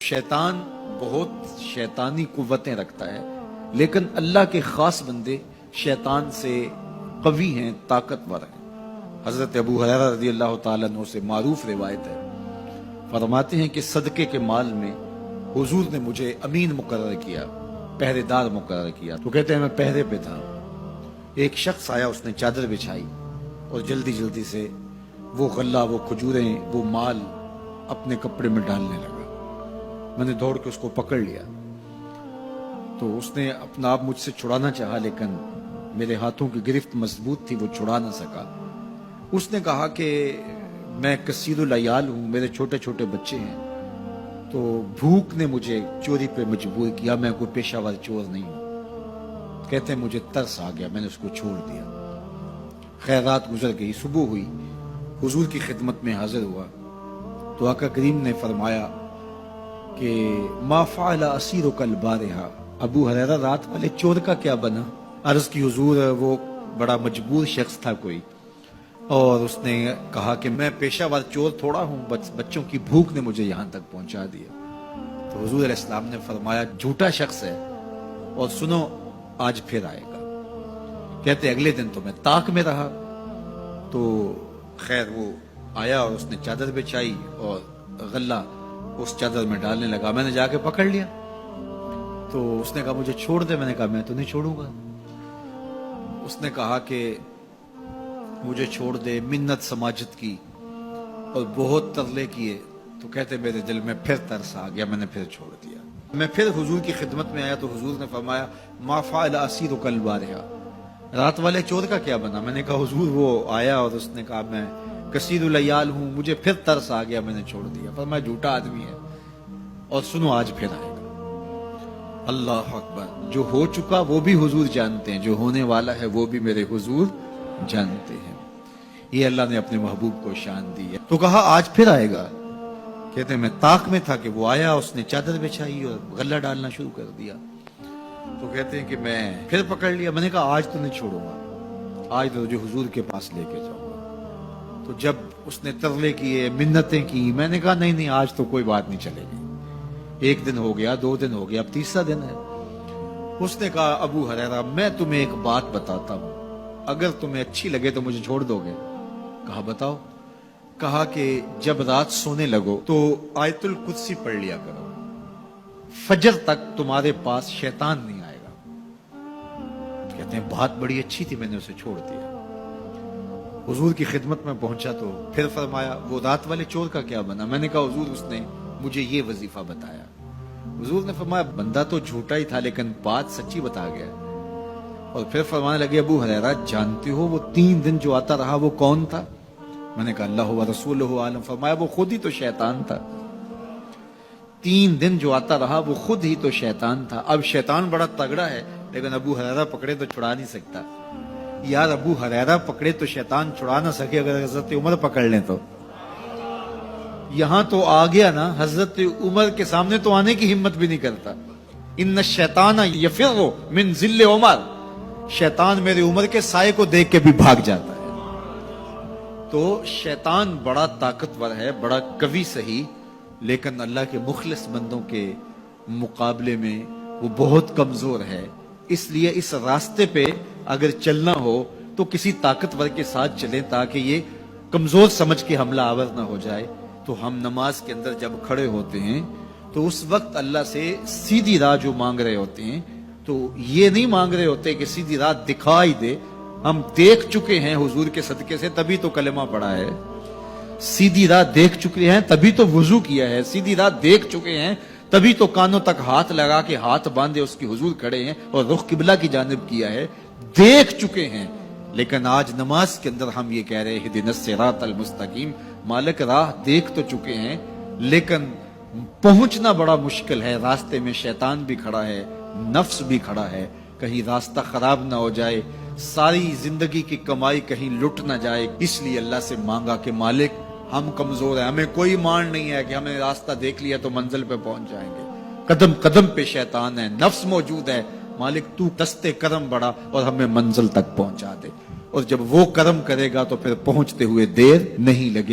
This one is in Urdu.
شیطان بہت شیطانی قوتیں رکھتا ہے، لیکن اللہ کے خاص بندے شیطان سے قوی ہیں، طاقتور ہیں۔ حضرت ابو ہریرہ رضی اللہ تعالیٰ عنہ سے معروف روایت ہے، فرماتے ہیں کہ صدقے کے مال میں حضور نے مجھے امین مقرر کیا، پہرے دار مقرر کیا۔ تو کہتے ہیں میں پہرے پہ تھا، ایک شخص آیا، اس نے چادر بچھائی اور جلدی جلدی سے وہ غلہ، وہ کھجوریں، وہ مال اپنے کپڑے میں ڈالنے لگا۔ میں نے دوڑ کے اس کو پکڑ لیا، تو اس نے اپنا آپ مجھ سے چھڑانا چاہا، لیکن میرے ہاتھوں کی گرفت مضبوط تھی، وہ چھڑا نہ سکا۔ اس نے کہا کہ میں کثیر العیال ہوں، میرے چھوٹے چھوٹے بچے ہیں، تو بھوک نے مجھے چوری پہ مجبور کیا، میں کوئی پیشہ ور چور نہیں ہوں۔ کہتے ہیں مجھے ترس آ گیا، میں نے اس کو چھوڑ دیا۔ خیر رات گزر گئی، صبح ہوئی، حضور کی خدمت میں حاضر ہوا تو آقا کریم نے فرمایا کہ ما فعل اسیرک البارحہ، ابو ہریرہ رات والے چور کا کیا بنا؟ عرض کی حضور وہ بڑا مجبور شخص تھا کوئی، اور اس نے کہا کہ میں پیشہ ور چور تھوڑا ہوں، بچوں کی بھوک نے مجھے یہاں تک پہنچا دیا۔ تو حضور علیہ السلام نے فرمایا جھوٹا شخص ہے، اور سنو آج پھر آئے گا۔ کہتے اگلے دن تو میں طاق میں رہا، تو خیر وہ آیا اور اس نے چادر بچھائی اور غلہ اس چادر میں ڈالنے لگا۔ میں نے جا کے پکڑ لیا، تو اس نے کہا مجھے چھوڑ دے۔ میں نے کہا میں تو نہیں چھوڑوں گا۔ اس نے کہا کہ مجھے چھوڑ دے، منت سماجت کی اور بہت ترلے کیے، تو کہتے میرے دل میں پھر ترس آ گیا، میں نے پھر چھوڑ دیا۔ میں پھر حضور کی خدمت میں آیا تو حضور نے فرمایا ما فعل اسیرک البارحہ، رات والے چور کا کیا بنا؟ میں نے کہا حضور وہ آیا اور اس نے کہا میں کثیر العیال ہوں، مجھے پھر ترس آ گیا، میں نے چھوڑ دیا۔ فرمایا جھوٹا آدمی ہے، اور سنو آج پھر آئے گا۔ اللہ اکبر! جو ہو چکا وہ بھی حضور جانتے ہیں، جو ہونے والا ہے وہ بھی میرے حضور جانتے ہیں۔ یہ اللہ نے اپنے محبوب کو شان دی ہے۔ تو کہا آج پھر آئے گا۔ کہتے ہیں میں طاق میں تھا کہ وہ آیا، اس نے چادر بچھائی اور غلہ ڈالنا شروع کر دیا۔ تو کہتے ہیں کہ میں پھر پکڑ لیا۔ میں نے کہا آج تو نہیں چھوڑوں گا، آج تو جو حضور کے پاس لے کے جاؤں گا۔ تو جب اس نے ترلے کیے، منتیں کی، میں نے کہا نہیں نہیں آج تو کوئی بات نہیں چلے گی۔ ایک دن ہو گیا، 2 دن ہو گیا، اب تیسرا دن ہے۔ اس نے کہا ابو ہریرہ میں تمہیں ایک بات بتاتا ہوں، اگر تمہیں اچھی لگے تو مجھے چھوڑ دو گے؟ کہا بتاؤ۔ کہا کہ جب رات سونے لگو تو آیت الکرسی پڑھ لیا کرو، فجر تک تمہارے پاس شیطان نہیں آئے گا۔ کہتے ہیں بات بڑی اچھی تھی، میں نے اسے چھوڑ دیا۔ حضور کی خدمت میں پہنچا تو پھر فرمایا وہ رات والے چور کا کیا بنا؟ میں نے کہا حضور اس نے مجھے یہ وظیفہ بتایا۔ حضور نے فرمایا بندہ تو جھوٹا ہی تھا لیکن بات سچی بتا گیا۔ اور پھر فرمانے لگے ابو ہریرہ جانتے ہو وہ 3 دن جو آتا رہا وہ کون تھا؟ میں نے کہا اللہ و رسولہ عالم۔ فرمایا وہ خود ہی تو شیطان تھا۔ 3 دن جو آتا رہا وہ خود ہی تو شیطان تھا۔ اب شیطان بڑا تگڑا ہے، لیکن ابو ہریرہ پکڑے تو چھڑا نہیں سکتا۔ یار ابو ہریرہ پکڑے تو شیطان چھڑا نہ سکے، اگر حضرت عمر پکڑ لیں تو یہاں تو آ گیا نا، حضرت عمر کے سامنے تو آنے کی ہمت بھی نہیں کرتا۔ ان الشیطان یفر من ظل عمر، شیطان میرے عمر کے سائے کو دیکھ کے بھی بھاگ جاتا ہے۔ تو شیطان بڑا طاقتور ہے، بڑا قوی صحیح، لیکن اللہ کے مخلص بندوں کے مقابلے میں وہ بہت کمزور ہے۔ اس لیے اس راستے پہ اگر چلنا ہو تو کسی طاقتور کے ساتھ چلیں تاکہ یہ کمزور سمجھ کے حملہ آور نہ ہو جائے۔ تو ہم نماز کے اندر جب کھڑے ہوتے ہیں تو اس وقت اللہ سے سیدھی راہ جو مانگ رہے ہوتے ہیں، تو یہ نہیں مانگ رہے ہوتے کہ سیدھی راہ دکھائی دے۔ ہم دیکھ چکے ہیں حضور کے صدقے سے، تبھی تو کلمہ پڑھا ہے۔ سیدھی راہ دیکھ چکے ہیں تبھی تو وضو کیا ہے۔ سیدھی راہ دیکھ چکے ہیں تبھی تو کانوں تک ہاتھ لگا کے ہاتھ باندھے اس کی حضور کھڑے ہیں اور رخ قبلہ کی جانب کیا ہے۔ دیکھ چکے ہیں، لیکن آج نماز کے اندر ہم یہ کہہ رہے ہیں اہدنا الصراط المستقیم، مالک راہ دیکھ تو چکے ہیں لیکن پہنچنا بڑا مشکل ہے۔ راستے میں شیطان بھی کھڑا ہے، نفس بھی کھڑا ہے، کہیں راستہ خراب نہ ہو جائے، ساری زندگی کی کمائی کہیں لٹ نہ جائے۔ اس لیے اللہ سے مانگا کہ مالک ہم کمزور ہیں، ہمیں کوئی مان نہیں ہے کہ ہم نے راستہ دیکھ لیا تو منزل پہ پہنچ جائیں گے۔ قدم قدم پہ شیطان ہے، نفس موجود ہے، مالک تو دستے کرم بڑھا اور ہمیں منزل تک پہنچا دے۔ اور جب وہ کرم کرے گا تو پھر پہنچتے ہوئے دیر نہیں لگے۔